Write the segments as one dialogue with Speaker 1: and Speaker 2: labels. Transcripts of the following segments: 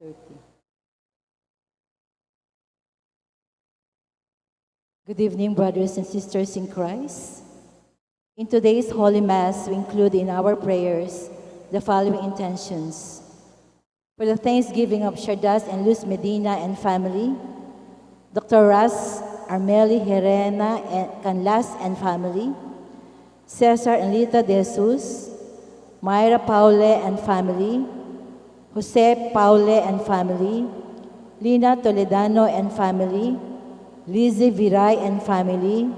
Speaker 1: 30. Good evening, brothers and sisters in Christ. In today's Holy Mass, we include in our prayers the following intentions. For the Thanksgiving of Shardas and Luz Medina and family, Dr. Ras Armeli Herena and Canlas and family, Cesar and Lita de Jesus, Myra Paule and family, Jose Paule and family, Lina Toledano and family, Lizzie Viray and family,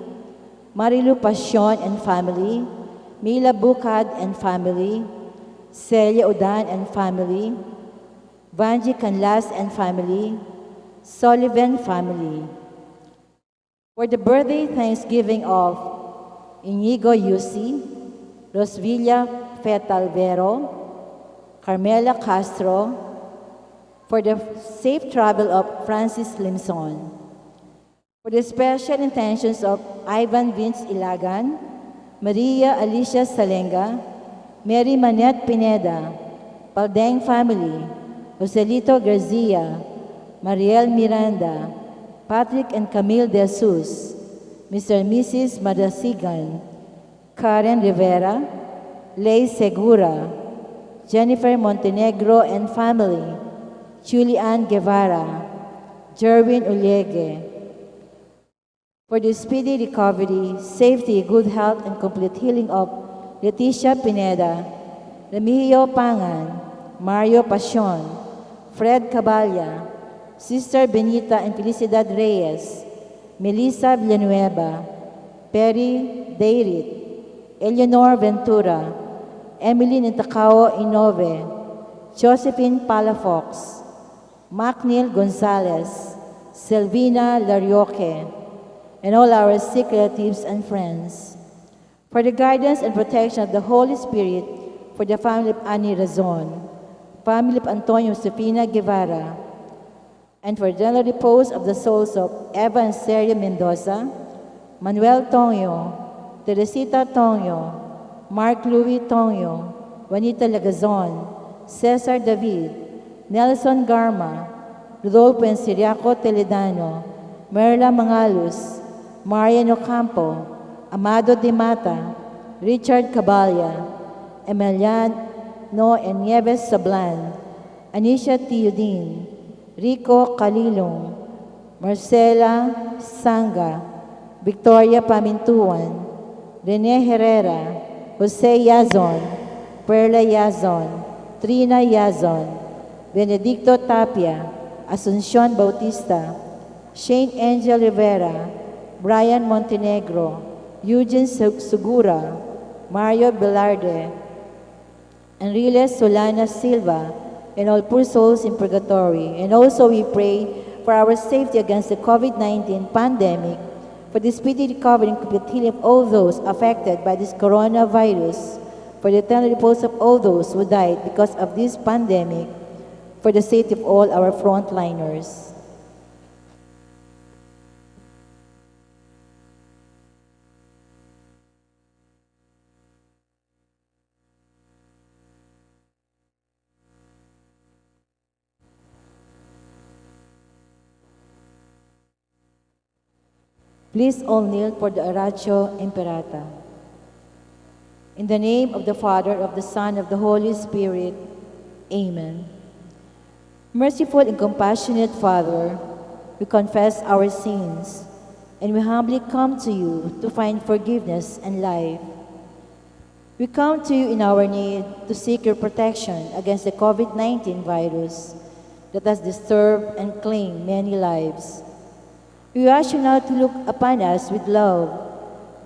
Speaker 1: Marilu Passion and family, Mila Bukad and family, Celia Udan and family, Vanji Canlas and family, Sullivan family. For the birthday Thanksgiving of Inigo Yusi, Rosvilla Fetalvero, Carmela Castro, for the safe travel of Francis Limson, for the special intentions of Ivan Vince Ilagan, Maria Alicia Salenga, Mary Manette Pineda, Paldeng family, Joselito Garcia, Mariel Miranda, Patrick and Camille De Jesus, Mr. and Mrs. Madasigan, Karen Rivera, Lay Segura, Jennifer Montenegro and family, Julian Guevara, Jerwin Uliege. For the speedy recovery, safety, good health, and complete healing of Leticia Pineda, Remigio Pangan, Mario Pasion, Fred Caballa, Sister Benita and Felicidad Reyes, Melissa Villanueva, Perry Deirit, Eleanor Ventura, Emily Nintacao Inove, Josephine Palafox, Macnil Gonzalez, Selvina Larioque, and all our sick relatives and friends. For the guidance and protection of the Holy Spirit, for the family of Ani Razon, family of Antonio Sofina Guevara, and for the repose of the souls of Eva and Seria Mendoza, Manuel Tonyo, Teresita Tonyo, Mark Louis Tonyo, Juanita Lagazon, Cesar David, Nelson Garma, Rodolfo and Siriaco Teledano, Merla Mangalus, Marian Ocampo, Amado de Mata, Richard Caballa, Emiliano and Nieves Sablan, Anisha Tiudin, Rico Calilong, Marcela Sanga, Victoria Pamintuan, Rene Herrera, Jose Yazon, Perla Yazon, Trina Yazon, Benedicto Tapia, Asuncion Bautista, Shane Angel Rivera, Brian Montenegro, Eugene Sugura, Mario Velarde, Enriles Solana Silva, and all poor souls in purgatory. And also we pray for our safety against the COVID-19 pandemic, for the speedy recovery and complete healing of all those affected by this coronavirus, for the eternal repose of all those who died because of this pandemic, for the safety of all our frontliners. Please all kneel for the Oratio Imperata. In the name of the Father, of the Son, of the Holy Spirit. Amen. Merciful and compassionate Father, we confess our sins, and we humbly come to you to find forgiveness and life. We come to you in our need to seek your protection against the COVID-19 virus that has disturbed and claimed many lives. We ask you now to look upon us with love,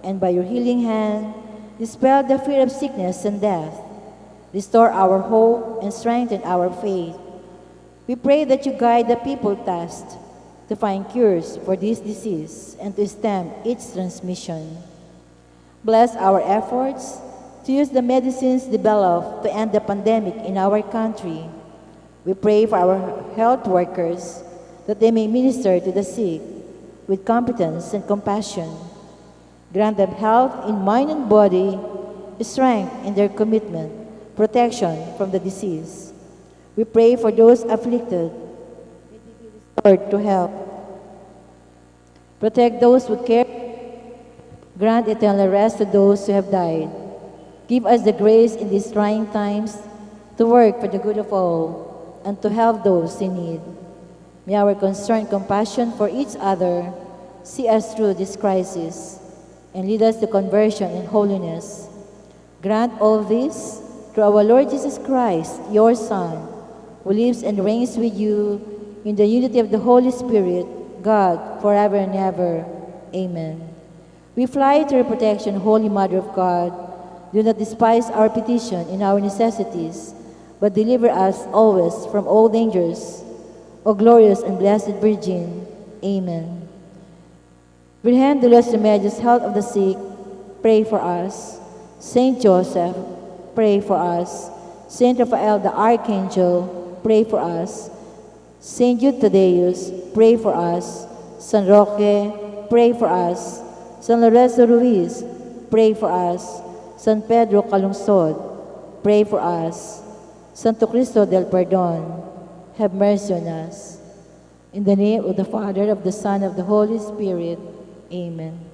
Speaker 1: and by your healing hand, dispel the fear of sickness and death, restore our hope, and strengthen our faith. We pray that you guide the people tasked to find cures for this disease and to stem its transmission. Bless our efforts to use the medicines developed to end the pandemic in our country. We pray for our health workers that they may minister to the sick with competence and compassion. Grant them health in mind and body, strength in their commitment, protection from the disease. We pray for those afflicted, restored to help. Protect those who care. Grant eternal rest to those who have died. Give us the grace in these trying times to work for the good of all and to help those in need. May our concerned compassion for each other see us through this crisis and lead us to conversion and holiness. Grant all this through our Lord Jesus Christ, your Son, who lives and reigns with you in the unity of the Holy Spirit, God, forever and ever. Amen. We fly to your protection, Holy Mother of God. Do not despise our petition in our necessities, but deliver us always from all dangers. O glorious and blessed Virgin. Amen. Virgen de los Remedios, health of the sick, pray for us. Saint Joseph, pray for us. Saint Raphael the Archangel, pray for us. Saint Jude Tadeus, pray for us. San Roque, pray for us. San Lorenzo Ruiz, pray for us. San Pedro Calungsod, pray for us. Santo Cristo del Perdon, have mercy on us. In the name of the Father, of the Son, of the Holy Spirit. Amen.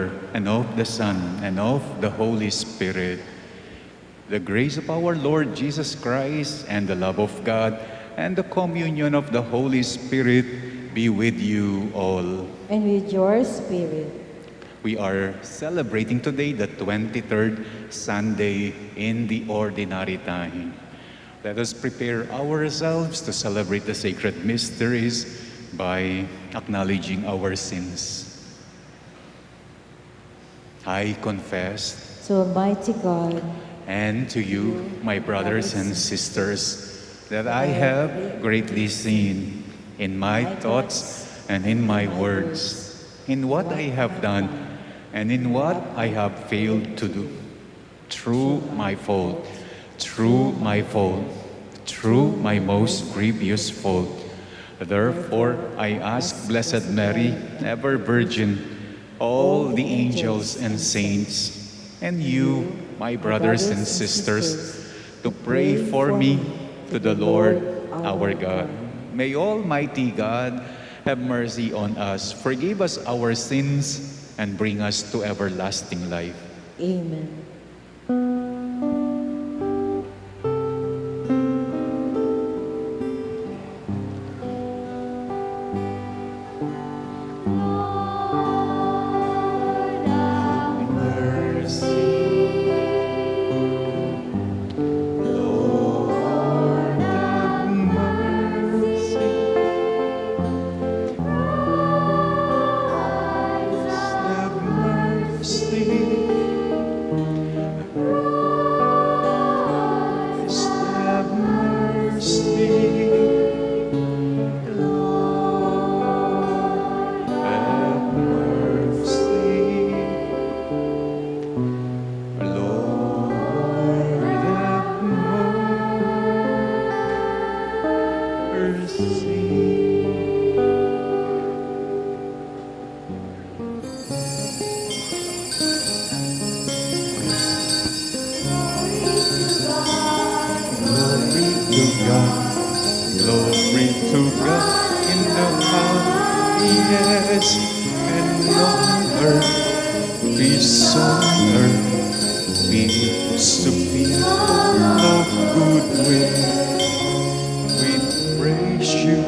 Speaker 2: Father, and of the Son, and of the Holy Spirit. The grace of our Lord Jesus Christ, and the love of God, and the communion of the Holy Spirit be with you all.
Speaker 1: And with your spirit.
Speaker 2: We are celebrating today the 23rd Sunday in the Ordinary Time. Let us prepare ourselves to celebrate the sacred mysteries by acknowledging our sins. I confess
Speaker 1: To Almighty God,
Speaker 2: and to you, my brothers and sisters, that I have greatly sinned in my thoughts and in my words, in what I have done and in what I have failed to do. Through my fault, through my fault, through my most grievous fault. Therefore, I ask Blessed Mary, ever Virgin, all the angels and saints, and you, my brothers and sisters, to pray for me to the Lord our God. May Almighty God have mercy on us, forgive us our sins, and bring us to everlasting life.
Speaker 1: Amen.
Speaker 2: Glory to God in the highest, and on earth, peace on earth, peace to people of good will. We praise you,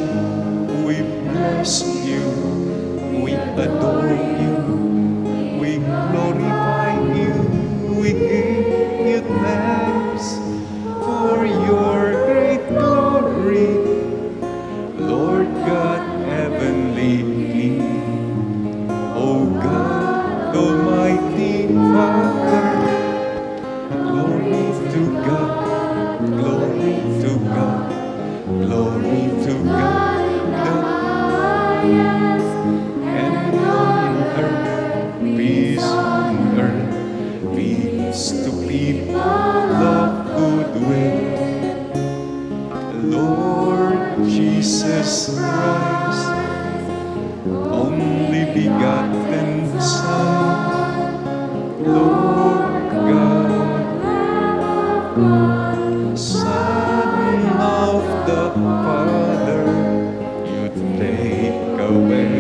Speaker 2: we bless you, we adore you, we glorify you, we give you thanks for your great glory, Lord God, heavenly King. O God, Almighty Father, glory to God, glory to God, glory to God in the highest, and on earth, peace on earth, peace to people of good will. Lord Jesus Christ, only begotten Son, Lord God, Son of the Father, you take away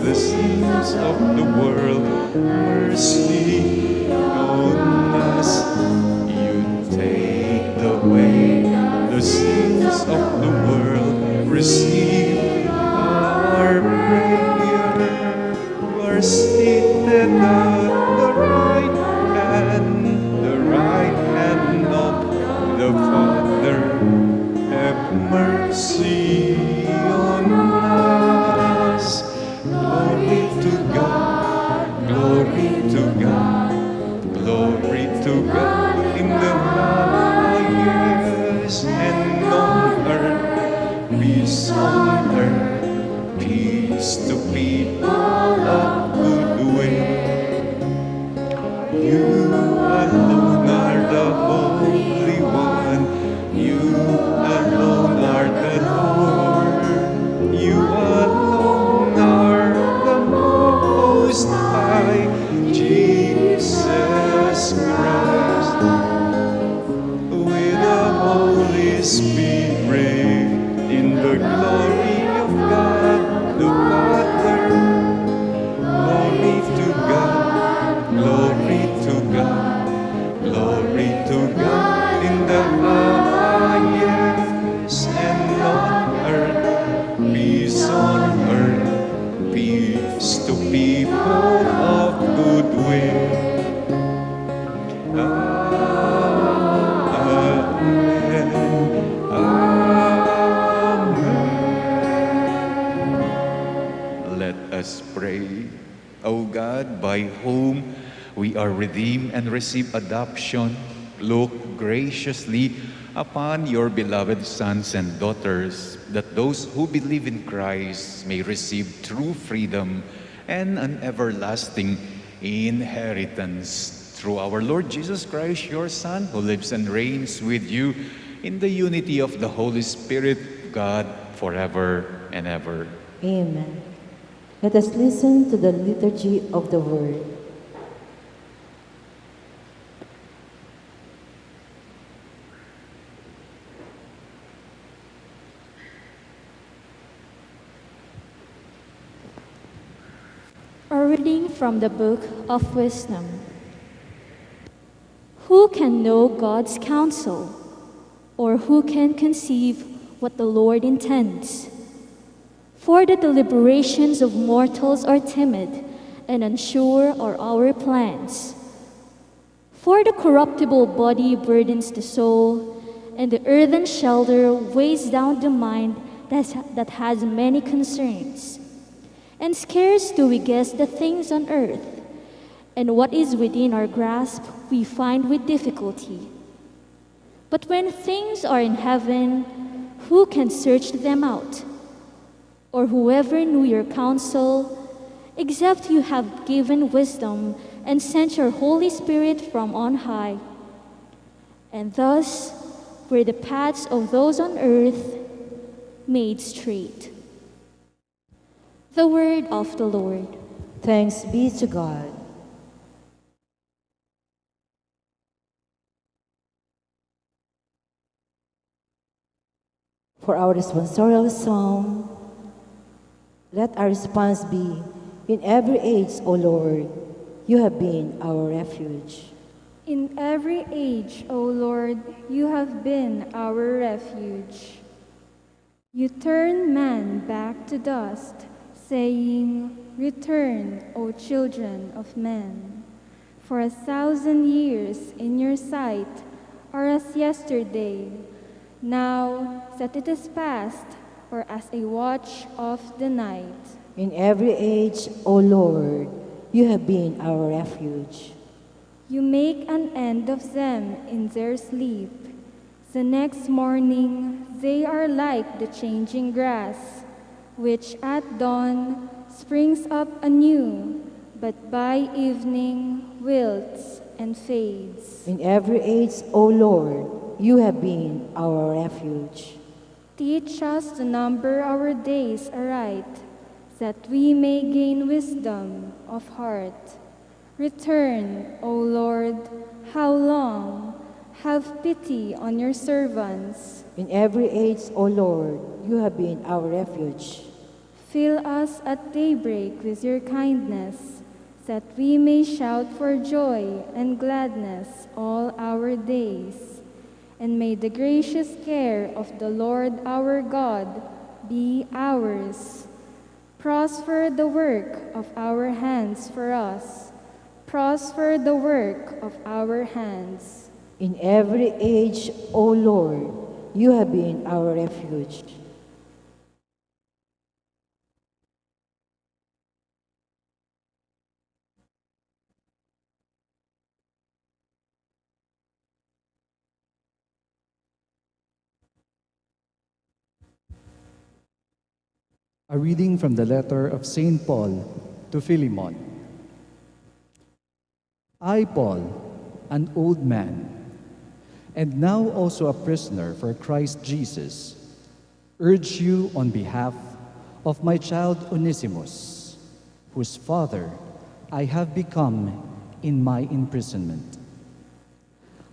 Speaker 2: the sins of the world, mercy on us. You take away the sins of the world, receive our prayer. You are seated at the right hand of the Father. Have mercy on us. Glory to God, glory to God, glory to God in the highest, and on earth, peace on earth, peace to people of good will. You alone are the Holy One, you alone are the Lord. God, by whom we are redeemed and receive adoption, look graciously upon your beloved sons and daughters, that those who believe in Christ may receive true freedom and an everlasting inheritance. Through our Lord Jesus Christ, your Son, who lives and reigns with you in the unity of the Holy Spirit, God, forever and ever.
Speaker 1: Amen. Let us listen to the liturgy of the Word.
Speaker 3: A reading from the Book of Wisdom. Who can know God's counsel, or who can conceive what the Lord intends? For the deliberations of mortals are timid, and unsure are our plans. For the corruptible body burdens the soul, and the earthen shelter weighs down the mind that has many concerns. And scarce do we guess the things on earth, and what is within our grasp we find with difficulty. But when things are in heaven, who can search them out? Or whoever knew your counsel, except you have given wisdom and sent your Holy Spirit from on high? And thus were the paths of those on earth made straight. The word of the Lord.
Speaker 1: Thanks be to God. For our responsorial psalm, let our response be, in every age, O Lord, you have been our refuge.
Speaker 4: In every age, O Lord, you have been our refuge. You turn man back to dust, saying, Return, O children of men. For 1,000 years in your sight are as yesterday, now that it is past, or as a watch of the night.
Speaker 1: In every age, O Lord, you have been our refuge.
Speaker 4: You make an end of them in their sleep. The next morning they are like the changing grass, which at dawn springs up anew, but by evening wilts and fades.
Speaker 1: In every age, O Lord, you have been our refuge.
Speaker 4: Teach us to number our days aright, that we may gain wisdom of heart. Return, O Lord, how long? Have pity on your servants.
Speaker 1: In every age, O Lord, you have been our refuge.
Speaker 4: Fill us at daybreak with your kindness, that we may shout for joy and gladness all our days. And may the gracious care of the Lord our God be ours. Prosper the work of our hands for us. Prosper the work of our hands.
Speaker 1: In every age, O Lord, you have been our refuge.
Speaker 5: A reading from the letter of St. Paul to Philemon. I, Paul, an old man, and now also a prisoner for Christ Jesus, urge you on behalf of my child Onesimus, whose father I have become in my imprisonment.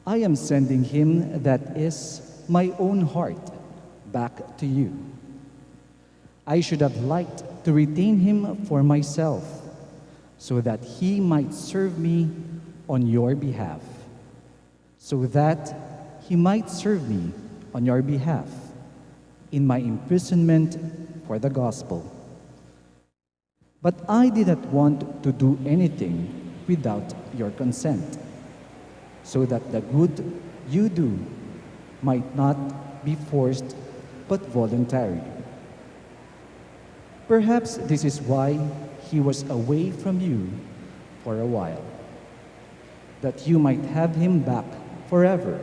Speaker 5: I am sending him, that is, my own heart, back to you. I should have liked to retain him for myself, so that he might serve me on your behalf, so that he might serve me on your behalf in my imprisonment for the gospel. But I did not want to do anything without your consent, so that the good you do might not be forced but voluntary. Perhaps this is why he was away from you for a while, that you might have him back forever,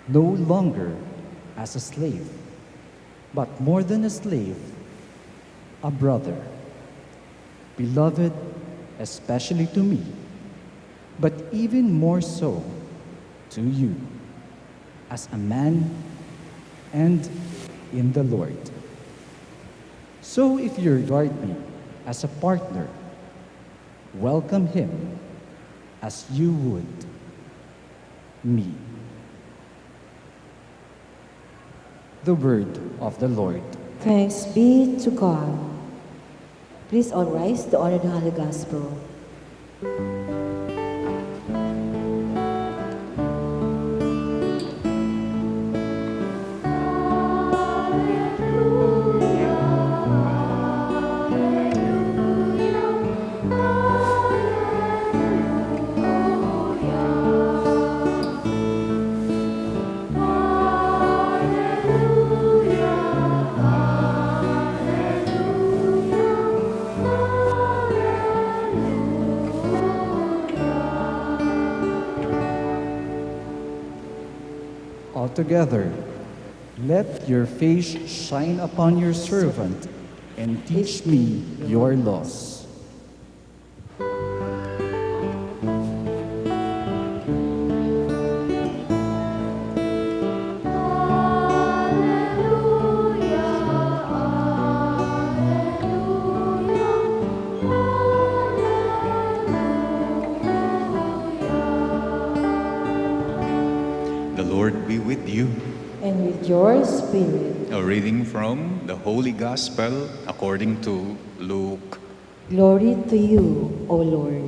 Speaker 5: no longer as a slave, but more than a slave, a brother, beloved especially to me, but even more so to you, as a man and in the Lord. So if you regard me as a partner, welcome him as you would me. The word of the Lord.
Speaker 1: Thanks be to God. Please all rise to honor the Holy Gospel.
Speaker 5: Altogether, let your face shine upon your servant and teach me your laws.
Speaker 2: The Lord be with you.
Speaker 1: And with your spirit.
Speaker 2: A reading from the Holy Gospel according to Luke.
Speaker 1: Glory to you, O Lord.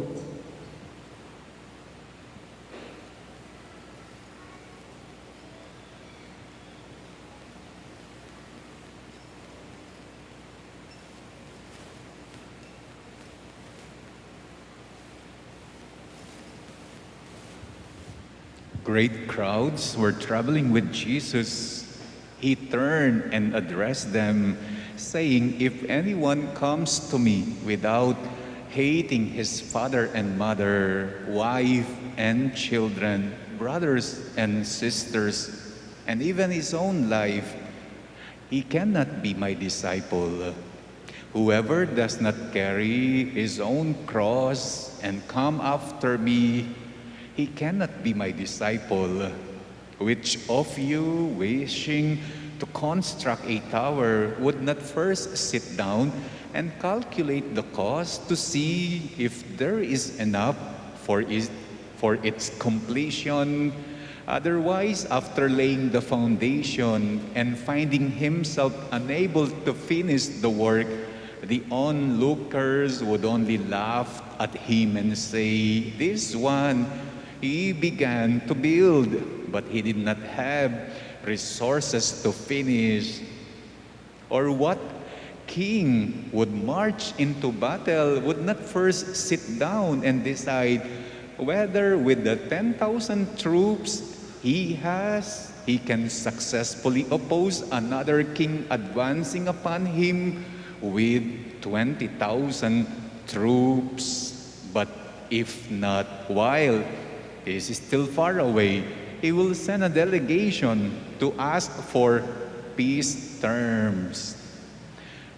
Speaker 2: Great crowds were traveling with Jesus. He turned and addressed them, saying, "If anyone comes to me without hating his father and mother, wife and children, brothers and sisters, and even his own life, he cannot be my disciple. Whoever does not carry his own cross and come after me, he cannot be my disciple. Which of you, wishing to construct a tower, would not first sit down and calculate the cost to see if there is enough for its completion? Otherwise, after laying the foundation and finding himself unable to finish the work, the onlookers would only laugh at him and say, 'This one, he began to build, but he did not have resources to finish.' Or what king would march into battle would not first sit down and decide whether with the 10,000 troops he can successfully oppose another king advancing upon him with 20,000 troops? But if not, while he is still far away, he will send a delegation to ask for peace terms.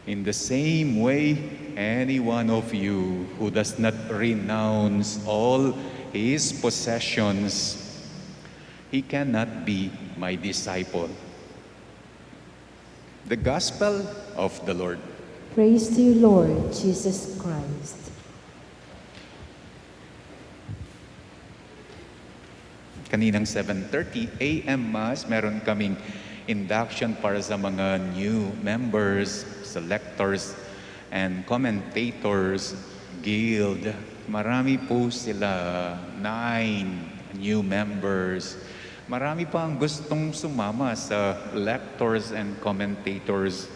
Speaker 2: In the same way, any one of you who does not renounce all his possessions, he cannot be my disciple." The Gospel of the Lord.
Speaker 1: Praise to you, Lord Jesus Christ.
Speaker 2: Kaninang 7:30 a.m. Mass, meron kaming induction para sa mga new members, selectors, and commentators guild. Marami po sila, 9 new members. Marami pa ang gustong sumama sa lectors and commentators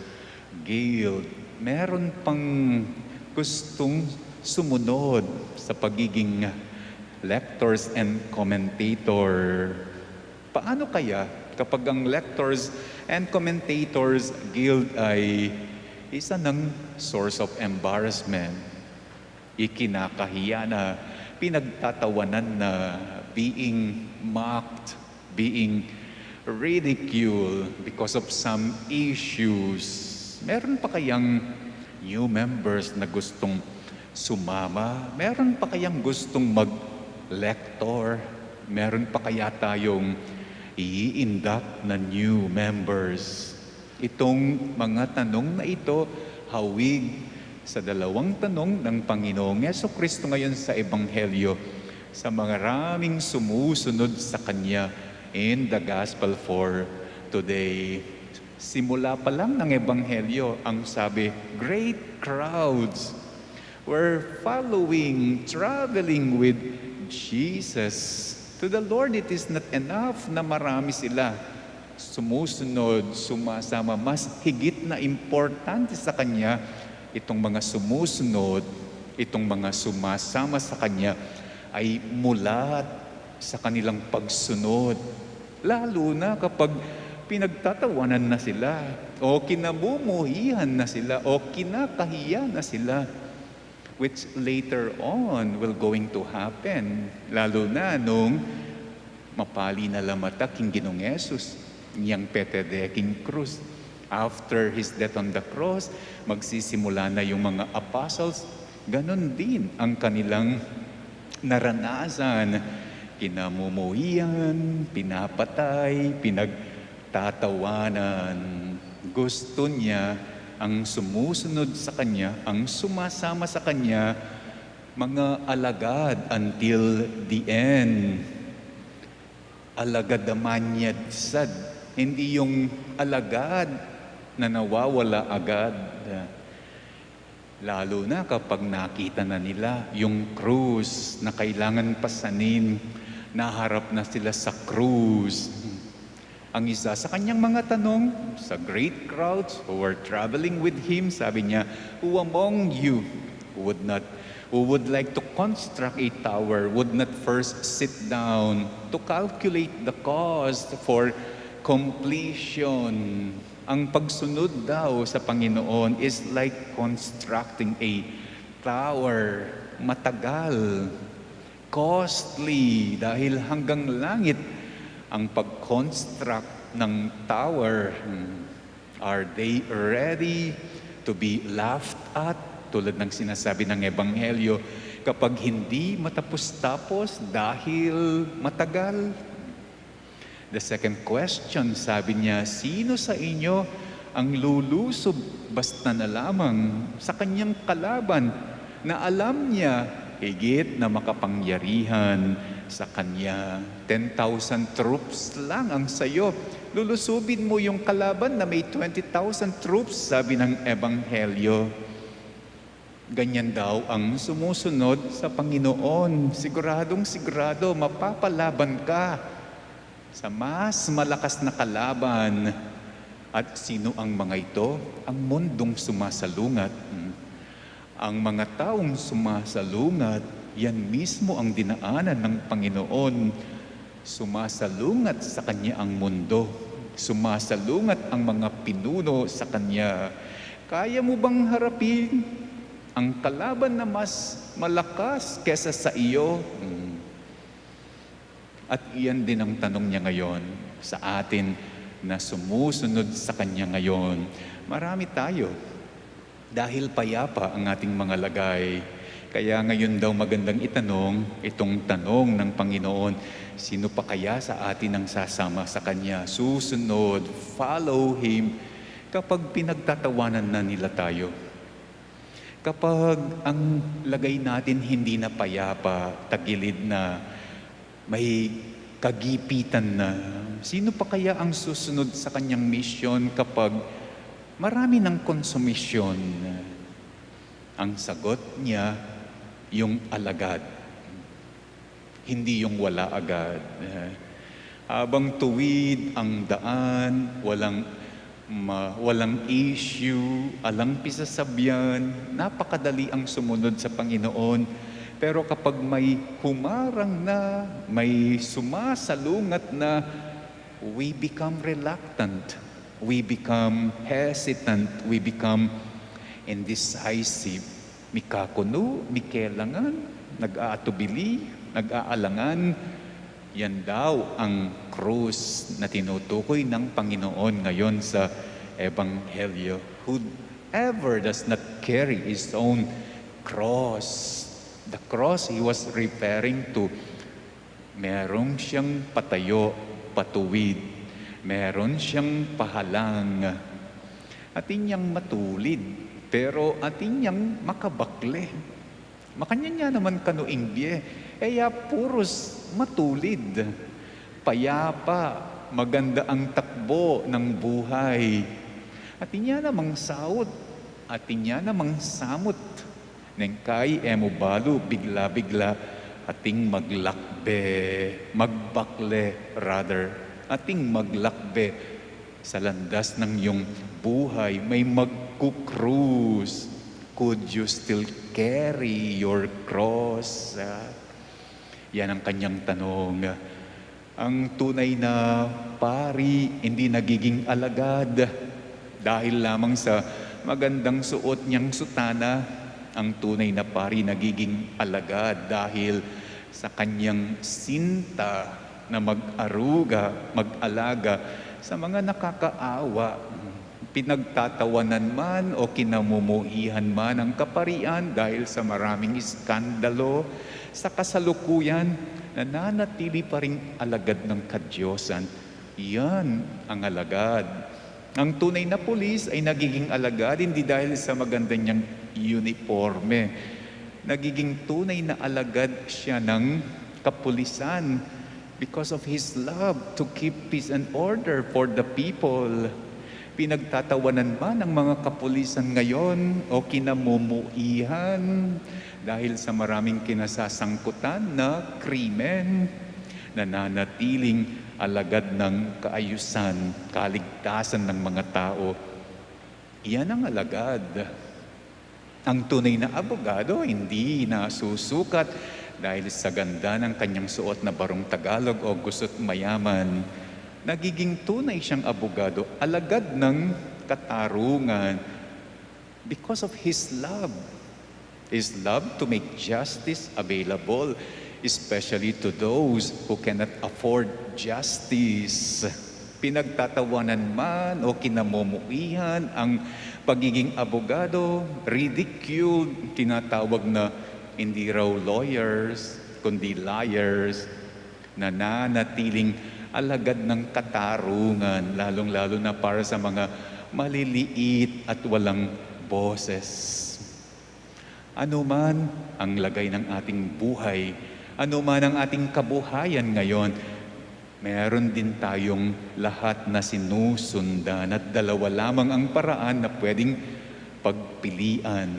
Speaker 2: guild. Meron pang gustong sumunod sa pagiging lectors and commentator. Paano kaya kapag ang lectors and commentators guild ay isa ng source of embarrassment? ikinakahiya na, pinagtatawanan na, being mocked, being ridiculed because of some issues. Meron pa kayang new members na gustong sumama? Meron pa kayang gustong mag-lector? Meron pa kaya tayong i-induct na new members? Itong mga tanong na ito, hawig sa dalawang tanong ng Panginoong Jesucristo ngayon sa Ebanghelyo, sa mga maraming sumusunod sa Kanya in the Gospel for today. Simula pa lang ng Ebanghelyo, ang sabi, great crowds were following, traveling with Jesus. To the Lord, it is not enough na marami sila sumusunod, sumasama. Mas higit na importante sa Kanya, itong mga sumusunod, itong mga sumasama sa Kanya, ay mulat sa kanilang pagsunod. Lalo na kapag pinagtatawanan na sila, o kinamumuhihan na sila, o kinakahiya na sila, which later on will going to happen. Lalo na nung mapali na lamata king Ginoong Yesus, niyang petedeking krus. After His death on the cross, magsisimula na yung mga apostles. Ganon din ang kanilang naranasan. Kinamumuhian, pinapatay, pinagtatawanan. Gusto niya ang sumusunod sa Kanya, ang sumasama sa Kanya, mga alagad until the end. Alagad naman niya sad. Hindi yung alagad na nawawala agad. Lalo na kapag nakita na nila yung krus na kailangan pasanin, naharap na sila sa krus. Ang isa sa kanyang mga tanong sa great crowds who were traveling with Him, sabi niya, who among you who would like to construct a tower would not first sit down to calculate the cost for completion. Ang pagsunod daw sa Panginoon is like constructing a tower. Matagal, costly, dahil hanggang langit ang pag-construct ng tower. Are they ready to be laughed at? Tulad ng sinasabi ng Ebanghelyo, kapag hindi matapos-tapos dahil matagal. The second question, sabi niya, sino sa inyo ang lulusob basta na lamang sa kanyang kalaban na alam niya higit na makapangyarihan sa kanya? 10,000 troops lang ang sayo. Lulusubin mo yung kalaban na may 20,000 troops, sabi ng Ebanghelyo. Ganyan daw ang sumusunod sa Panginoon. Siguradong sigurado, mapapalaban ka sa mas malakas na kalaban. At sino ang mga ito? Ang mundong sumasalungat. Ang mga taong sumasalungat, yan mismo ang dinaanan ng Panginoon. Sumasalungat sa Kanya ang mundo. Sumasalungat ang mga pinuno sa Kanya. Kaya mo bang harapin ang kalaban na mas malakas kesa sa iyo? At iyan din ang tanong niya ngayon sa atin na sumusunod sa Kanya ngayon. Marami tayo dahil payapa ang ating mga lagay. Kaya ngayon daw magandang itanong itong tanong ng Panginoon, sino pa kaya sa atin ang sasama sa Kanya? Susunod, follow Him kapag pinagtatawanan na nila tayo. Kapag ang lagay natin hindi na payapa, tagilid na, may kagipitan na, sino pa kaya ang susunod sa Kanyang misyon kapag marami ng konsumisyon? Ang sagot niya, yung alagad. Hindi yung wala agad. Habang tuwid ang daan, walang issue, alang pisasabyan, napakadali ang sumunod sa Panginoon. Pero kapag may humarang na, may sumasalungat na, we become reluctant, we become hesitant, we become indecisive. mikakuno, mikelangan, nag-aatubili, nag-aalangan. Yan daw ang krus na tinutukoy ng Panginoon ngayon sa Ebanghelyo. Whoever does not carry his own cross. The cross he was referring to, merong siyang patayo, patuwid. Meron siyang pahalang. Atin niyang matulid, pero atin niyang makabakle. Makanya niya naman kanuingbiye. Kaya puros matulid. Payapa, maganda ang takbo ng buhay. Atin niya namang saot. Atin niya namang samot. Nengkay emubalo, bigla-bigla. Ating magbakle rather. Ating maglakbe sa landas ng iyong buhay. May magkukrus. Could you still carry your cross? Yan ang kanyang tanong. Ang tunay na pari hindi nagiging alagad dahil lamang sa magandang suot niyang sutana. Ang tunay na pari nagiging alagad dahil sa kanyang sinta na mag-aruga, mag-alaga sa mga nakakaawa. Pinagtatawanan man o kinamumuhihan man ang kaparian dahil sa maraming iskandalo, sa kasalukuyan, nananatili pa ring alagad ng kadyosan. Yan ang alagad. Ang tunay na pulis ay nagiging alagad hindi dahil sa maganda niyang uniforme. Nagiging tunay na alagad siya ng kapulisan because of his love to keep peace and order for the people. Pinagtatawanan ba ng mga kapulisan ngayon o kinamumuihan dahil sa maraming kinasasangkutan na krimen? Nananatiling alagad ng kaayusan, kaligtasan ng mga tao. Iyan ang alagad. Ang tunay na abogado hindi nasusukat dahil sa ganda ng kanyang suot na barong Tagalog o gusto't mayaman. Nagiging tunay siyang abogado, alagad ng katarungan because of his love. His love to make justice available, especially to those who cannot afford justice. Pinagtatawanan man o kinamumuihan ang pagiging abogado, ridiculed, tinatawag na hindi raw lawyers, kundi liars, nananatiling alagad ng katarungan, lalong-lalo na para sa mga maliliit at walang boses. Ano man ang lagay ng ating buhay, ano man ang ating kabuhayan ngayon, meron din tayong lahat na sinusundan at dalawa lamang ang paraan na pwedeng pagpilian.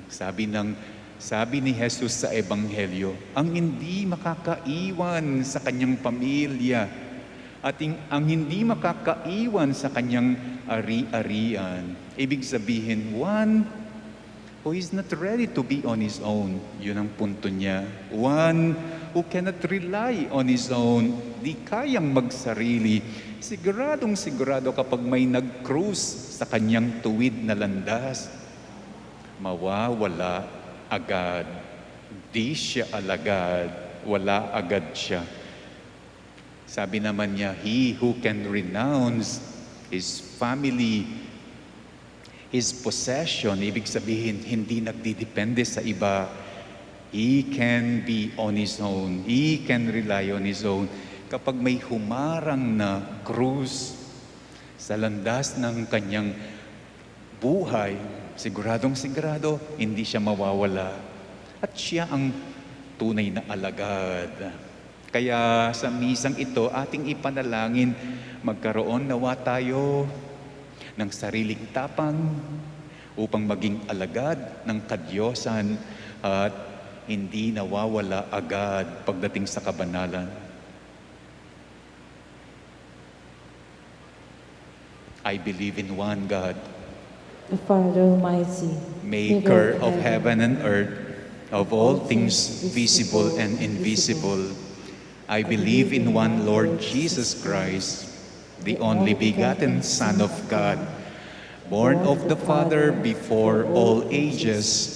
Speaker 2: Sabi ni Jesus sa Ebanghelyo, ang hindi makakaiwan sa kanyang pamilya at ang hindi makakaiwan sa kanyang ari-arian. Ibig sabihin, one who is not ready to be on his own. Yun ang punto niya. One who cannot rely on his own. Di kayang magsarili. Sigurado kapag may nag-cruise sa kanyang tuwid na landas, mawawala agad. Di siya alagad. Wala agad siya. Sabi naman niya, he who can renounce his family, his possession, ibig sabihin, hindi nagdidepende sa iba. He can be on his own. He can rely on his own. Kapag may humarang na krus sa landas ng kanyang buhay, siguro, hindi siya mawawala. At siya ang tunay na alagad. Kaya sa misang ito, ating ipanalangin, magkaroon nawa tayo ng sariling tapang upang maging alagad ng kadyosan at hindi nawawala agad pagdating sa kabanalan. I believe in one God,
Speaker 1: The Father Almighty,
Speaker 2: Maker of heaven and earth, of all things visible and invisible. I believe in one Lord Jesus Christ, the only begotten Son of God, born of the Father before all ages,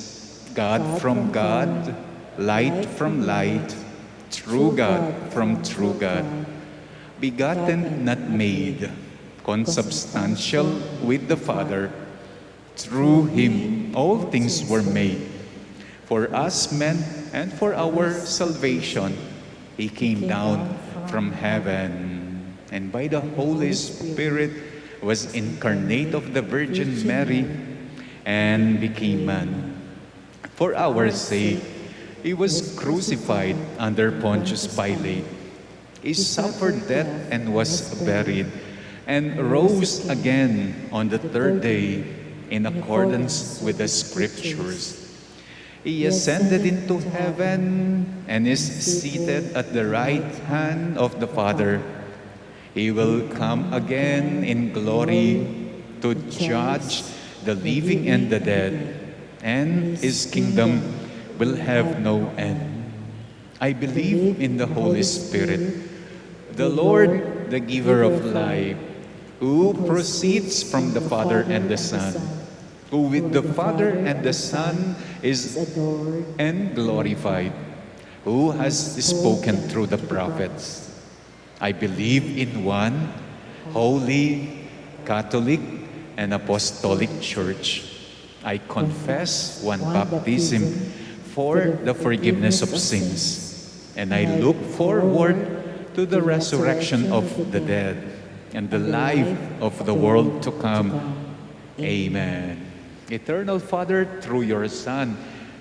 Speaker 2: God from God, light from light, true God from true God, begotten, not made, consubstantial with the Father. Through him all things were made. For us men and for our salvation, he came down from heaven, and by the Holy Spirit was incarnate of the Virgin Mary and became man. For our sake, he was crucified under Pontius Pilate. He suffered death and was buried, and rose again on the third day in accordance with the Scriptures. He ascended into heaven and is seated at the right hand of the Father. He will come again in glory to judge the living and the dead, and his kingdom will have no end. I believe in the Holy Spirit, the Lord, the giver of life, who proceeds from the Father and the Son, who with the Father and the Son is
Speaker 1: adored
Speaker 2: and glorified, who has spoken through the prophets. I believe in one holy, Catholic, and Apostolic Church. I confess one baptism for the forgiveness of sins, and I look forward to the resurrection of the dead and the life of the world to come. Amen. Eternal Father, through your Son,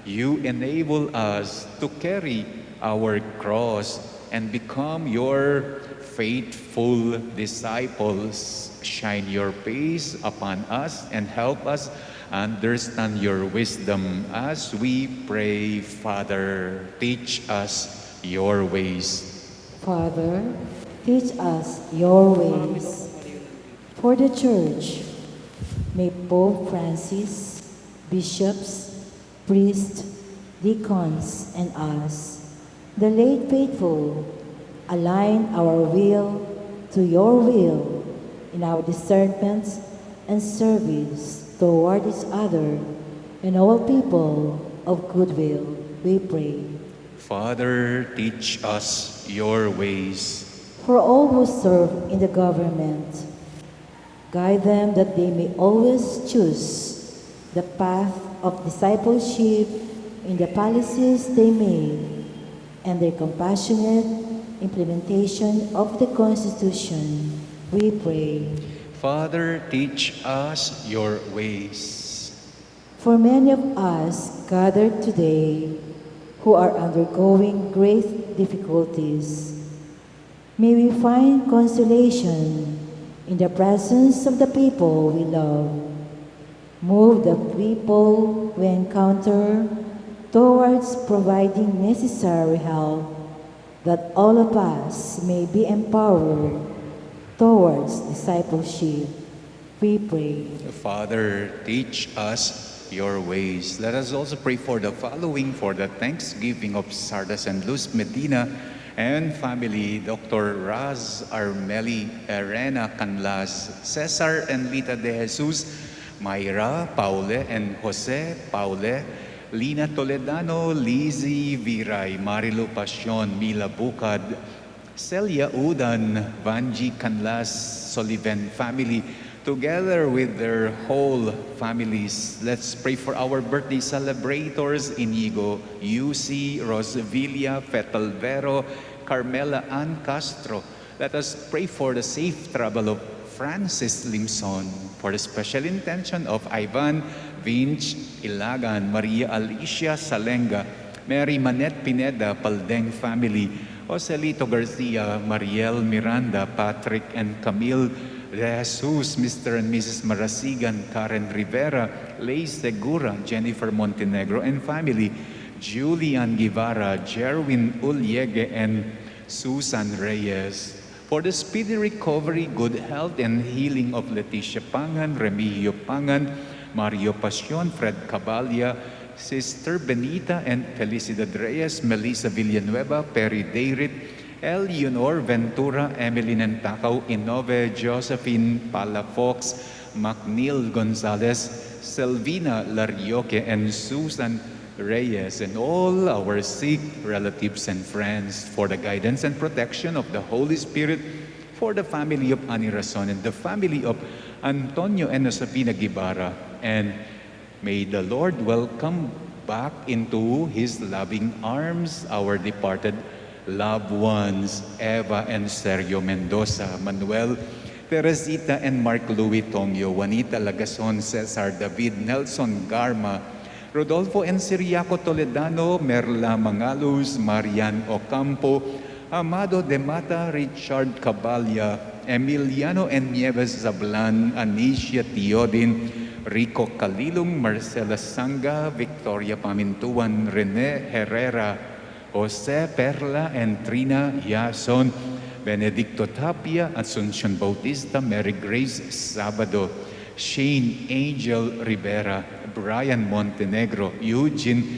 Speaker 2: you enable us to carry our cross and become your faithful disciples. Shine your face upon us and help us understand your wisdom as we pray. Father, teach us your ways.
Speaker 1: Father, teach us your ways. For the Church, may Pope Francis, bishops, priests, deacons, and us, the lay faithful, align our will to your will in our discernment and service toward each other and all people of goodwill, we pray.
Speaker 2: Father, teach us your ways.
Speaker 1: For all who serve in the government, guide them that they may always choose the path of discipleship in the policies they make and their compassionate implementation of the Constitution, we pray.
Speaker 2: Father, teach us your ways.
Speaker 1: For many of us gathered today who are undergoing great difficulties, may we find consolation in the presence of the people we love. Move the people we encounter towards providing necessary help, that all of us may be empowered towards discipleship. We pray.
Speaker 2: Father, teach us your ways. Let us also pray for the following, for the Thanksgiving of Sardas and Luz Medina and family, Dr. Raz Armeli Arena Canlas, Cesar and Lita de Jesus, Mayra Paule and Jose Paule, Lina Toledano, Lizzie Viray, Marilu Pasyon, Mila Bukad, Celia Udan, Vanji Canlas, Soliven family, together with their whole families. Let's pray for our birthday celebrators, Inigo, UC, Rosevilla, Fetalvero, Carmela Ann Castro. Let us pray for the safe travel of Francis Limson, for the special intention of Ivan Vinch Ilagan, Maria Alicia Salenga, Mary Manette Pineda, Paldeng family, Joselito Garcia, Mariel Miranda, Patrick and Camille De Jesus, Mr. and Mrs. Marasigan, Karen Rivera, Lay Segura, Jennifer Montenegro and family, Julian Guevara, Jerwin Ulyege, and Susan Reyes. For the speedy recovery, good health, and healing of Leticia Pangan, Remigio Pangan, Mario Pasyon, Fred Cabalia, Sister Benita and Felicidad Reyes, Melissa Villanueva, Perry Dayrit, Eleanor Ventura, Emily Nantakaw, Inove, Josephine Palafox, McNeil Gonzalez, Selvina Larioque, and Susan Reyes, and all our sick relatives and friends, for the guidance and protection of the Holy Spirit, for the family of Ani Rason and the family of Antonio and Josefina Guevara, and may the Lord welcome back into His loving arms our departed loved ones, Eva and Sergio Mendoza, Manuel, Teresita and Mark Louis Tongyo, Juanita Lagason, Cesar David, Nelson Garma, Rodolfo and Siriaco Toledano, Merla Mangalus, Marian Ocampo, Amado de Mata, Richard Caballa, Emiliano and Nieves Zablan, Anicia Tiodin, Rico Calilong, Marcela Sanga, Victoria Pamintuan, Rene Herrera, Jose Perla and Trina Yason, Benedicto Tapia, Asuncion Bautista, Mary Grace Sabado, Shane Angel Rivera, Brian Montenegro, Eugene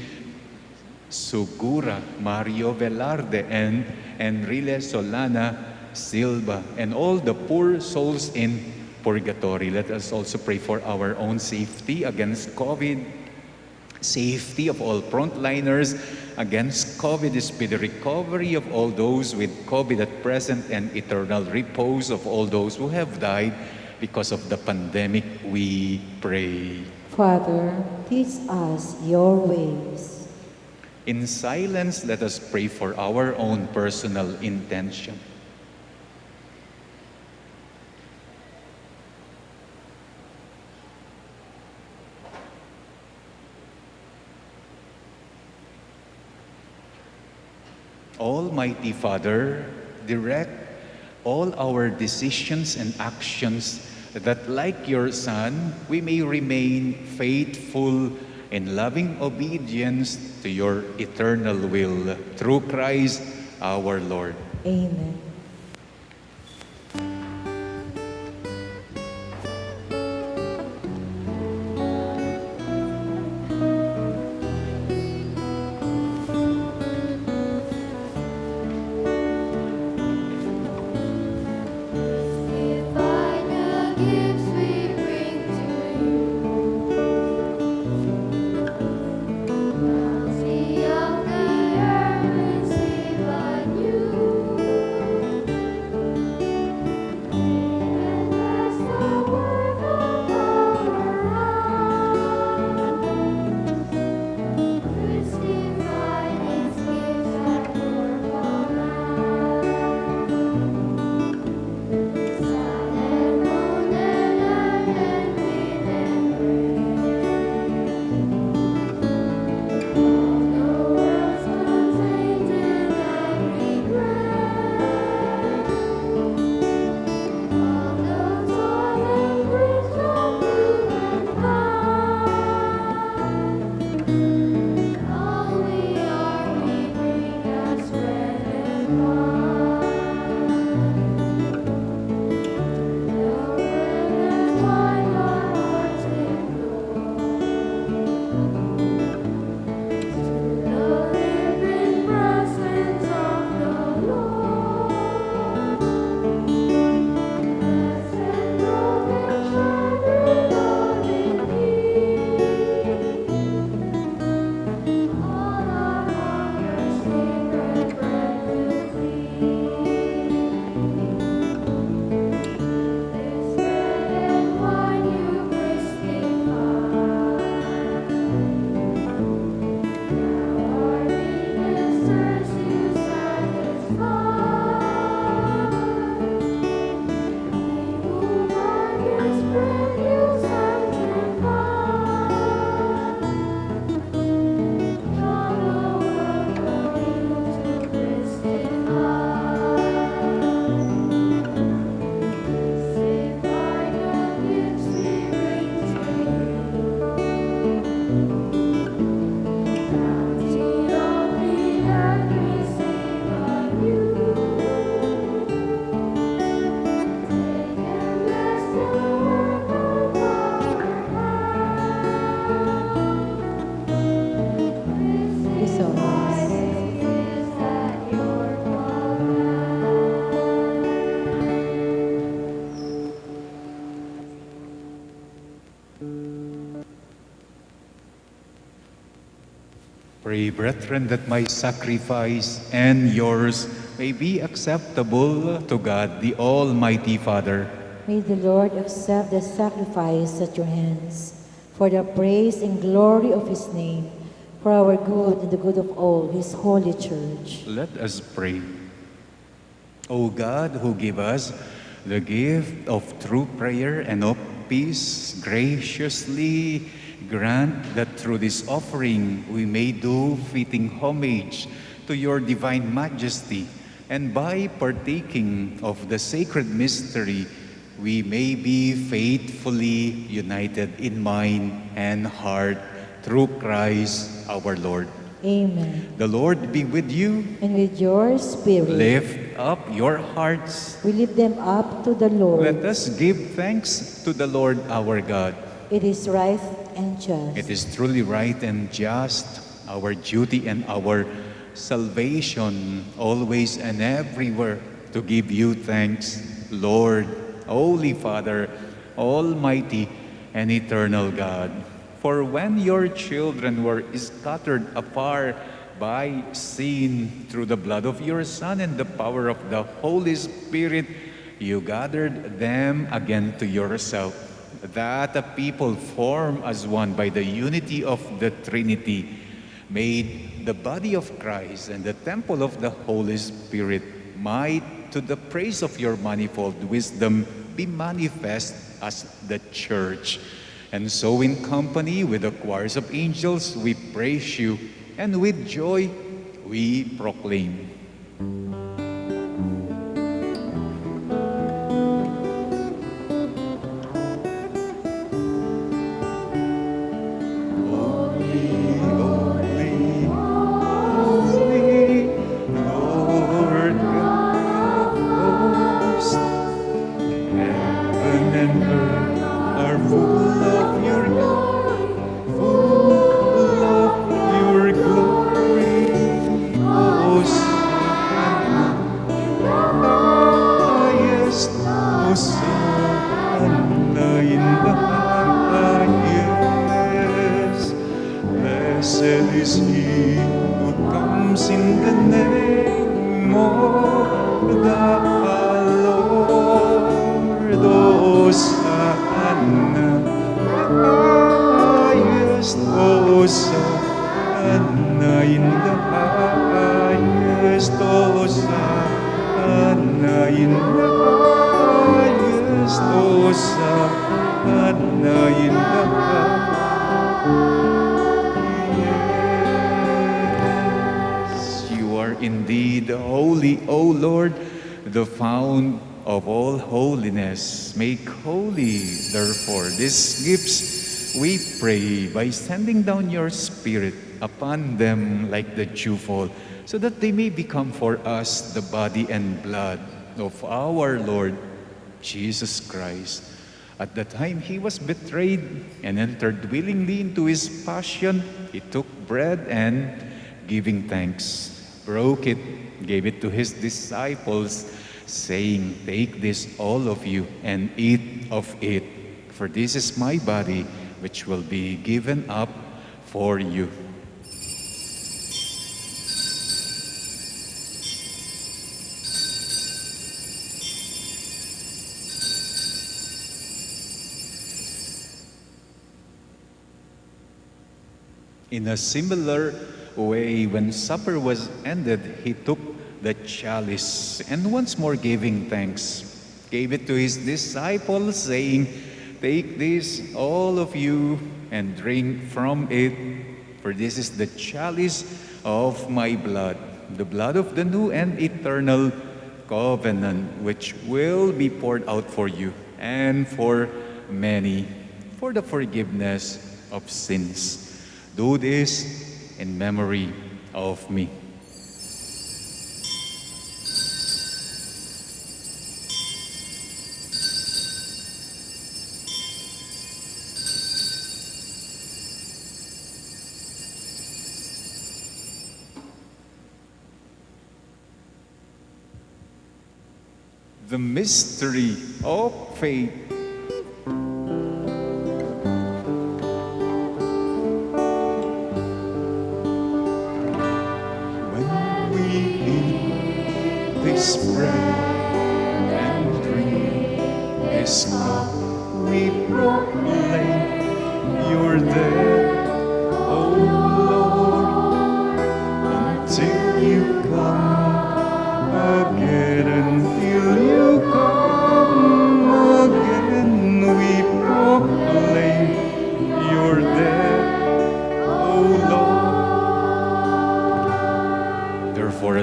Speaker 2: Sugura, Mario Velarde, and Enrile Solana Silva, and all the poor souls in purgatory. Let us also pray for our own safety against COVID, safety of all frontliners against COVID, speedy recovery of all those with COVID at present, and eternal repose of all those who have died because of the pandemic, we pray.
Speaker 1: Father, teach us your ways.
Speaker 2: In silence, let us pray for our own personal intention. Almighty Father, direct all our decisions and actions that, like your Son, we may remain faithful in loving obedience to your eternal will. Through Christ our Lord.
Speaker 1: Amen.
Speaker 2: Pray, brethren, that my sacrifice and yours may be acceptable to God, the Almighty Father.
Speaker 1: May the Lord accept the sacrifice at your hands, for the praise and glory of his name, for our good and the good of all his holy church.
Speaker 2: Let us pray. O God, who give us the gift of true prayer and of peace, graciously grant that through this offering we may do fitting homage to your divine majesty, and by partaking of the sacred mystery, we may be faithfully united in mind and heart through Christ our Lord.
Speaker 1: Amen.
Speaker 2: The Lord be with you.
Speaker 1: And with your spirit,
Speaker 2: Lift up your hearts.
Speaker 1: we lift them up to the Lord.
Speaker 2: Let us give thanks to the Lord our God.
Speaker 1: It is right and just.
Speaker 2: It is truly right and just, our duty and our salvation, always and everywhere, to give you thanks, Lord, Holy Father, Almighty and eternal God. For when your children were scattered afar by sin, through the blood of your Son and the power of the Holy Spirit, you gathered them again to yourself, that a people formed as one by the unity of the Trinity, made the body of Christ and the temple of the Holy Spirit, might, to the praise of your manifold wisdom, be manifest as the Church. And so in company with the choirs of angels, we praise you, and with joy we proclaim.
Speaker 6: Blessed is he who comes in the name of the Lord. Hosanna, highest Hosanna in the highest, Hosanna in the highest, Hosanna in the highest.
Speaker 2: Indeed, holy, O Lord, the fount of all holiness. Make holy, therefore, these gifts, we pray, by sending down your Spirit upon them like the dewfall, so that they may become for us the body and blood of our Lord Jesus Christ. At the time he was betrayed and entered willingly into his passion, he took bread and, giving thanks, broke it, gave it to his disciples, saying, "Take this, all of you, and eat of it, for this is my body, which will be given up for you." In a similar way, when supper was ended, he took the chalice, and once more giving thanks, gave it to his disciples, saying, "Take this, all of you, and drink from it, for this is the chalice of my blood, the blood of the new and eternal covenant, which will be poured out for you and for many, for the forgiveness of sins. Do this in memory of me." The mystery of faith.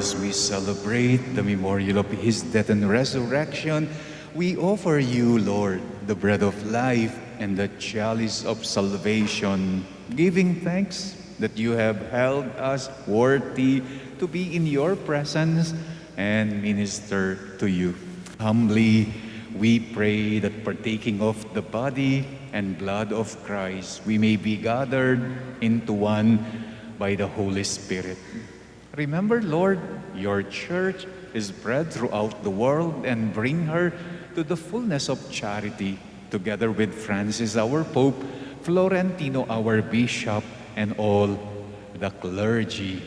Speaker 2: as we celebrate the memorial of his death and resurrection, we offer you, Lord, the bread of life and the chalice of salvation, giving thanks that you have held us worthy to be in your presence and minister to you. Humbly, we pray that partaking of the body and blood of Christ, we may be gathered into one by the Holy Spirit. Remember, Lord, your church is spread throughout the world and bring her to the fullness of charity, together with Francis, our Pope, Florentino, our Bishop, and all the clergy.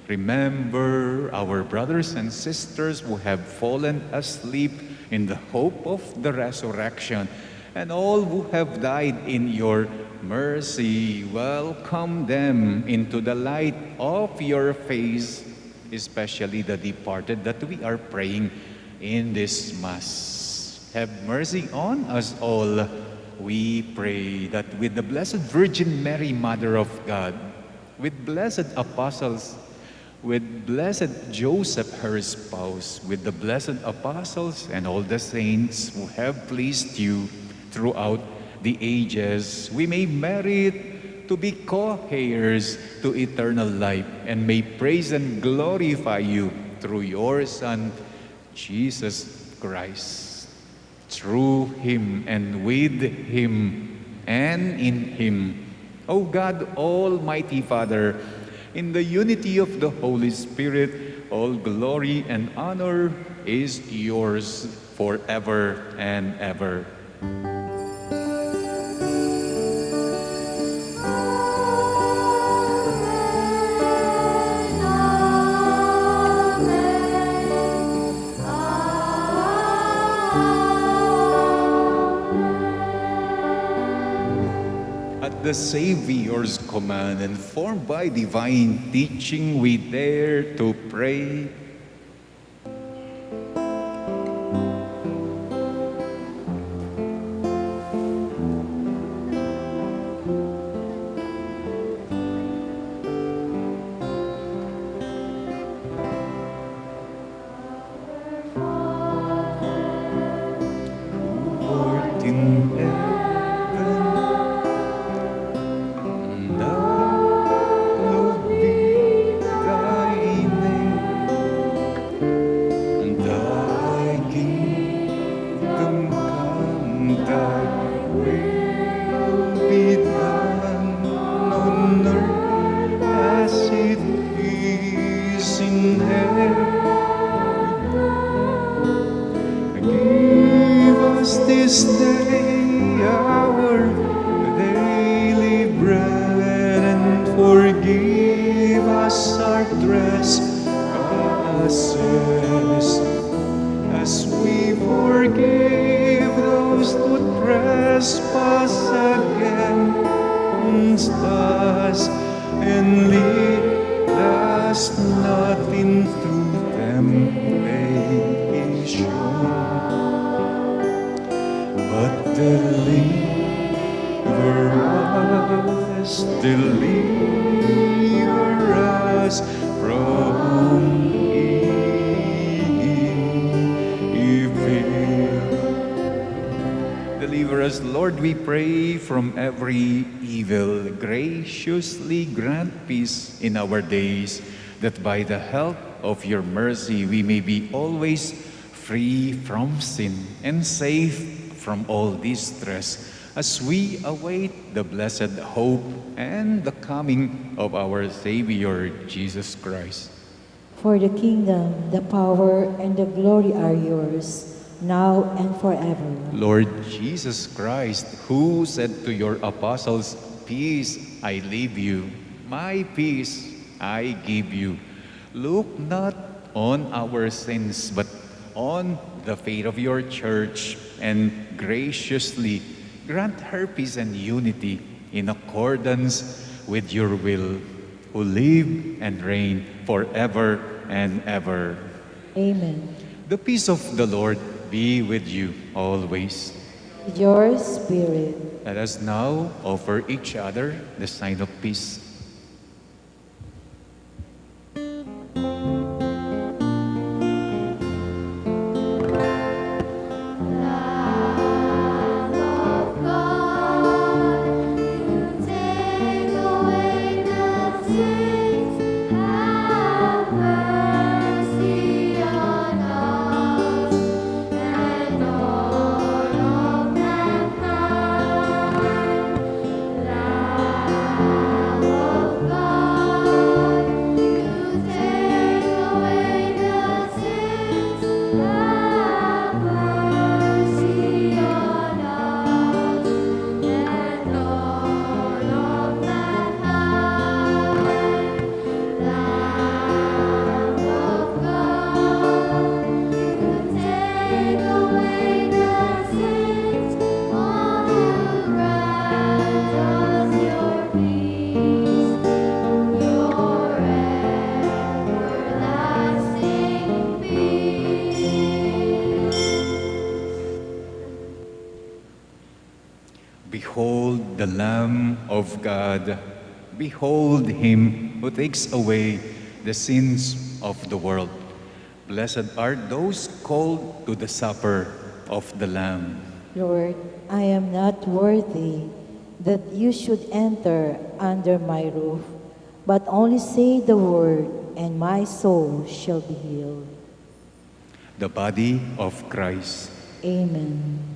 Speaker 2: Remember our brothers and sisters who have fallen asleep in the hope of the resurrection, and all who have died in your mercy. Welcome them into the light of your face, especially the departed that we are praying in this Mass. Have mercy on us all. We pray that with the Blessed Virgin Mary, Mother of God, with blessed apostles, with blessed Joseph, her spouse, with the blessed apostles and all the saints who have pleased you throughout the ages, we may merit to be co-heirs to eternal life and may praise and glorify you through your Son, Jesus Christ. Through him and with him and in him, O God, Almighty Father, in the unity of the Holy Spirit, all glory and honor is yours forever and ever. At the Savior's command and formed by divine teaching, we dare to pray. Lord in this day our daily bread, and forgive us our trespasses, as we forgive those who trespass against us, and lead us not into temptation, but deliver us from evil. Deliver us, Lord, we pray, from every evil. Graciously grant peace in our days, that by the help of your mercy we may be always free from sin and safe from all distress, as we await the blessed hope and the coming of our Savior, Jesus Christ.
Speaker 1: For the kingdom, the power, and the glory are yours, now and forever.
Speaker 2: Lord Jesus Christ, who said to your apostles, "Peace I leave you, my peace I give you," look not on our sins, but on the faith of your church, and graciously grant her peace and unity in accordance with your will, who live and reign forever and ever.
Speaker 1: Amen.
Speaker 2: The peace of the Lord be with you always.
Speaker 1: With your spirit.
Speaker 2: Let us now offer each other the sign of peace. of God. Behold him who takes away the sins of the world. Blessed are those called to the supper of the Lamb.
Speaker 1: Lord, I am not worthy that you should enter under my roof, but only say the word, and my soul shall be healed.
Speaker 2: The body of Christ.
Speaker 1: Amen.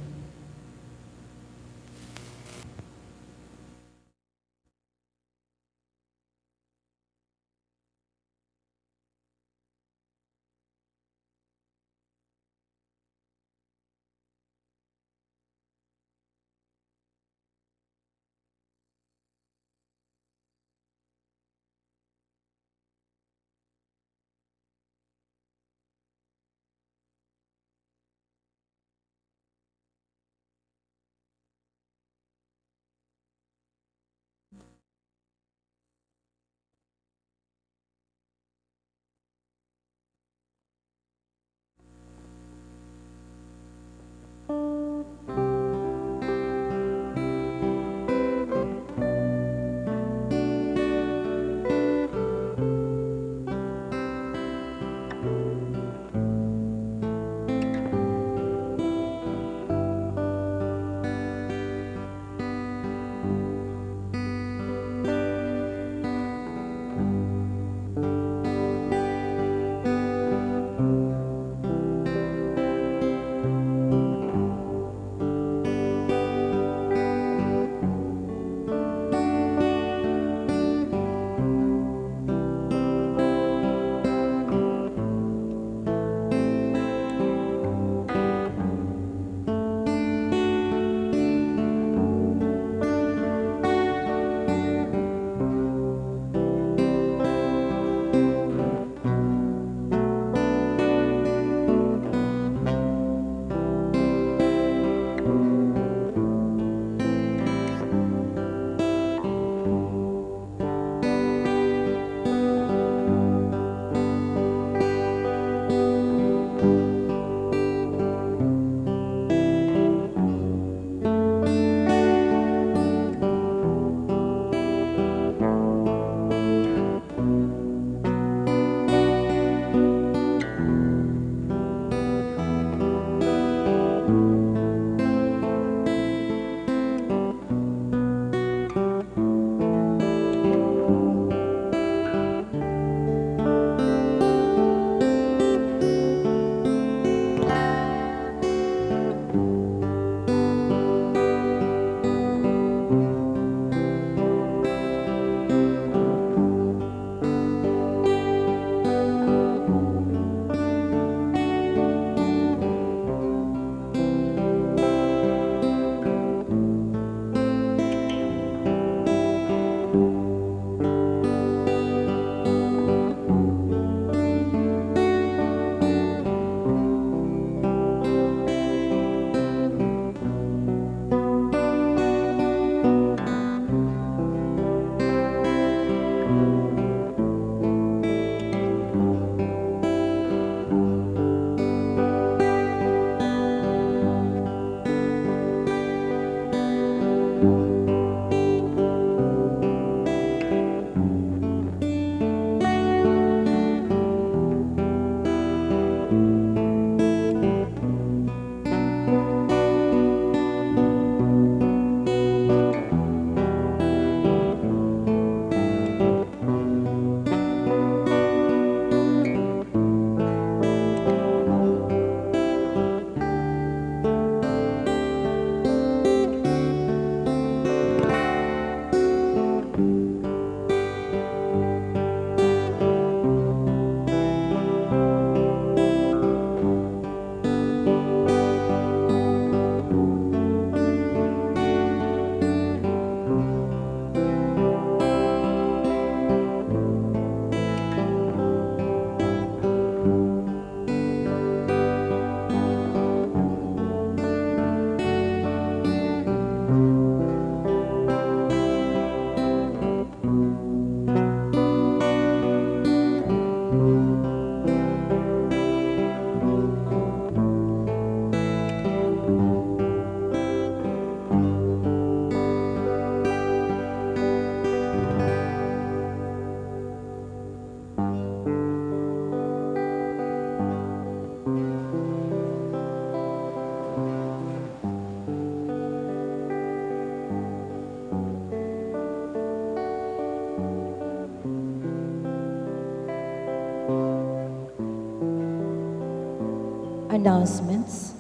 Speaker 1: announcements.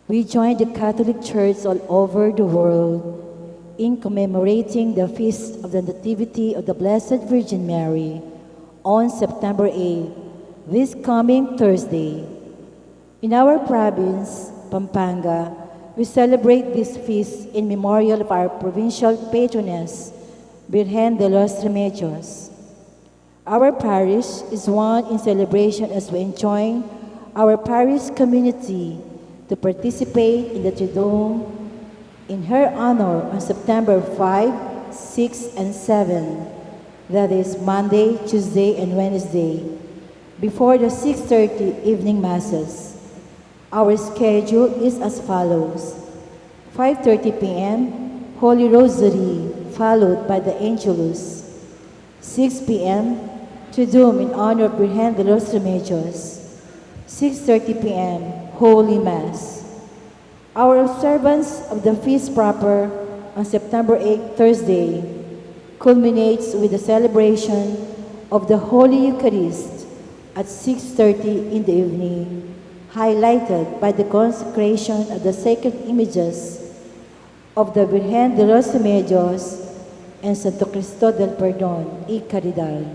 Speaker 1: We join the Catholic Church all over the world in commemorating the Feast of the Nativity of the Blessed Virgin Mary on September 8, this coming Thursday. In our province, Pampanga, we celebrate this feast in memorial of our provincial patroness, Virgen de los Remedios. Our parish is one in celebration as we enjoin our parish community to participate in the Triduum in her honor on September 5, 6, and 7, that is Monday, Tuesday, and Wednesday, before the 6:30 evening masses. Our schedule is as follows: 5:30 p.m., Holy Rosary, followed by the Angelus. 6 p.m., Triduum in honor of Virgen de los Remedios. 6:30 p.m., Holy Mass. Our observance of the feast proper on September 8, Thursday, culminates with the celebration of the Holy Eucharist at 6:30 in the evening, highlighted by the consecration of the sacred images of the Virgen de los Remedios and Santo Cristo del Perdón y Caridad.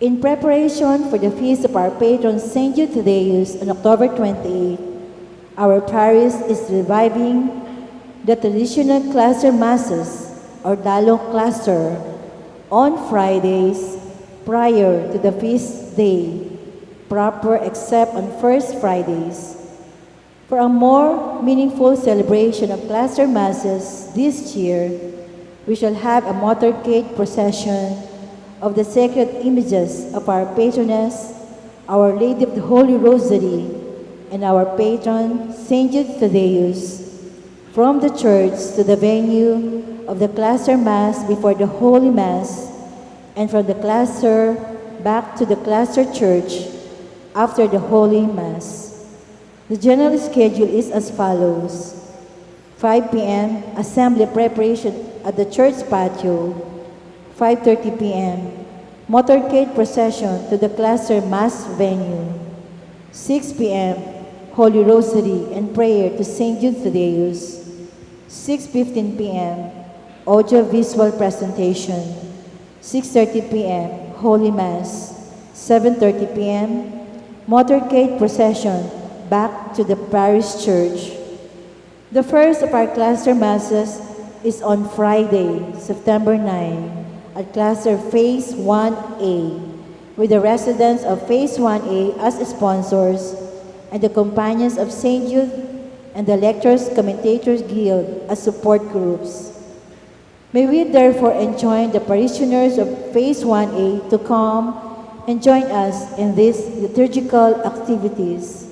Speaker 1: In preparation for the feast of our patron Saint Jude Thaddeus on October 28, our parish is reviving the traditional cluster masses or dalong cluster on Fridays prior to the feast day, proper except on first Fridays. For a more meaningful celebration of cluster masses this year, we shall have a motorcade procession of the sacred images of our patroness, Our Lady of the Holy Rosary, and our patron, Saint Jude Thaddeus, from the church to the venue of the cluster Mass before the Holy Mass, and from the cluster back to the cluster church after the Holy Mass. The general schedule is as follows: 5 p.m., assembly preparation at the church patio. 5:30 p.m., motorcade procession to the cluster Mass venue. 6 p.m., Holy Rosary and prayer to Saint Jude Thaddeus. 6:15 p.m., audio-visual presentation. 6:30 p.m., Holy Mass. 7:30 p.m., motorcade procession back to the parish church. The first of our cluster masses is on Friday, September 9, at cluster Phase 1A, with the residents of Phase 1A as sponsors and the Companions of St. Jude and the Lectors Commentators Guild as support groups. May we therefore enjoin the parishioners of Phase 1A to come and join us in these liturgical activities.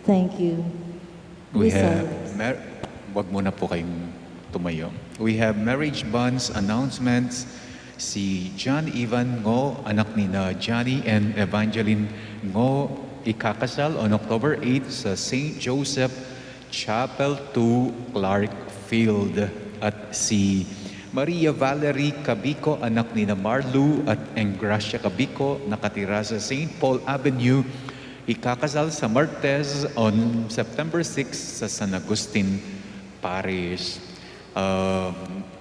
Speaker 1: Thank you.
Speaker 2: We
Speaker 1: Please
Speaker 2: have,
Speaker 1: stand.
Speaker 2: wag muna po kayong tumayo. We have marriage bonds announcements. Si John Ivan Ngo, anak ni na Johnny and Evangeline Ngo, ikakasal on October 8 sa St. Joseph Chapel 2, Clark Field. At si Maria Valerie Cabico, anak ni na Marlu at Engracia Cabico, nakatira sa St. Paul Avenue, ikakasal sa Martes on September 6 sa San Agustin Parish.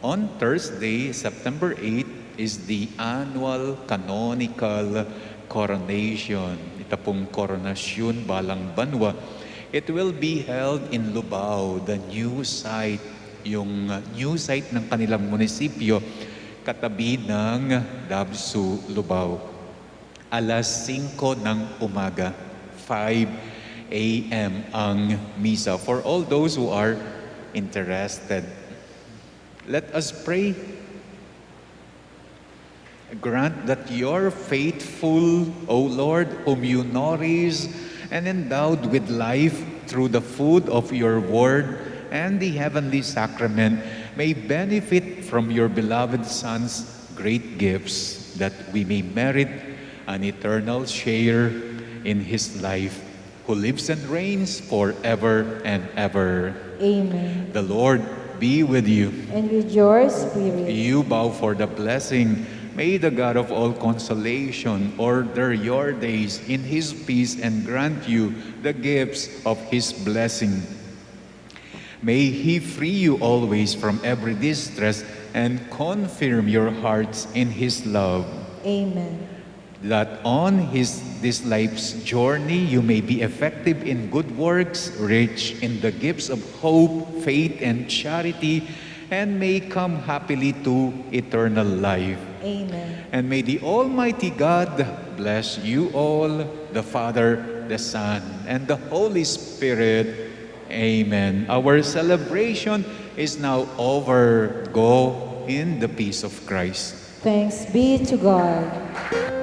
Speaker 2: On Thursday, September 8, is the annual canonical coronation. Ito pong koronasyon balang banwa. It will be held in Lubao, the new site, yung new site ng kanilang munisipyo, katabi ng Dabsu, Lubao. Alas 5 ng umaga, 5 a.m. ang misa. For all those who are interested, let us pray. Grant that your faithful, O Lord, whom you nourish and endowed with life through the food of your word and the heavenly sacrament, may benefit from your beloved Son's great gifts, that we may merit an eternal share in his life, who lives and reigns forever and ever.
Speaker 1: Amen.
Speaker 2: The Lord be with you.
Speaker 1: And with your spirit.
Speaker 2: You bow for the blessing May the God of all consolation order your days in His peace and grant you the gifts of His blessing. May He free you always from every distress and confirm your hearts in His love.
Speaker 1: Amen.
Speaker 2: That on this life's journey you may be effective in good works, rich in the gifts of hope, faith, and charity, and may come happily to eternal life.
Speaker 1: Amen.
Speaker 2: And may the Almighty God bless you all, the Father, the Son, and the Holy Spirit. Amen. Our celebration is now over. Go in the peace of Christ.
Speaker 1: Thanks be to God.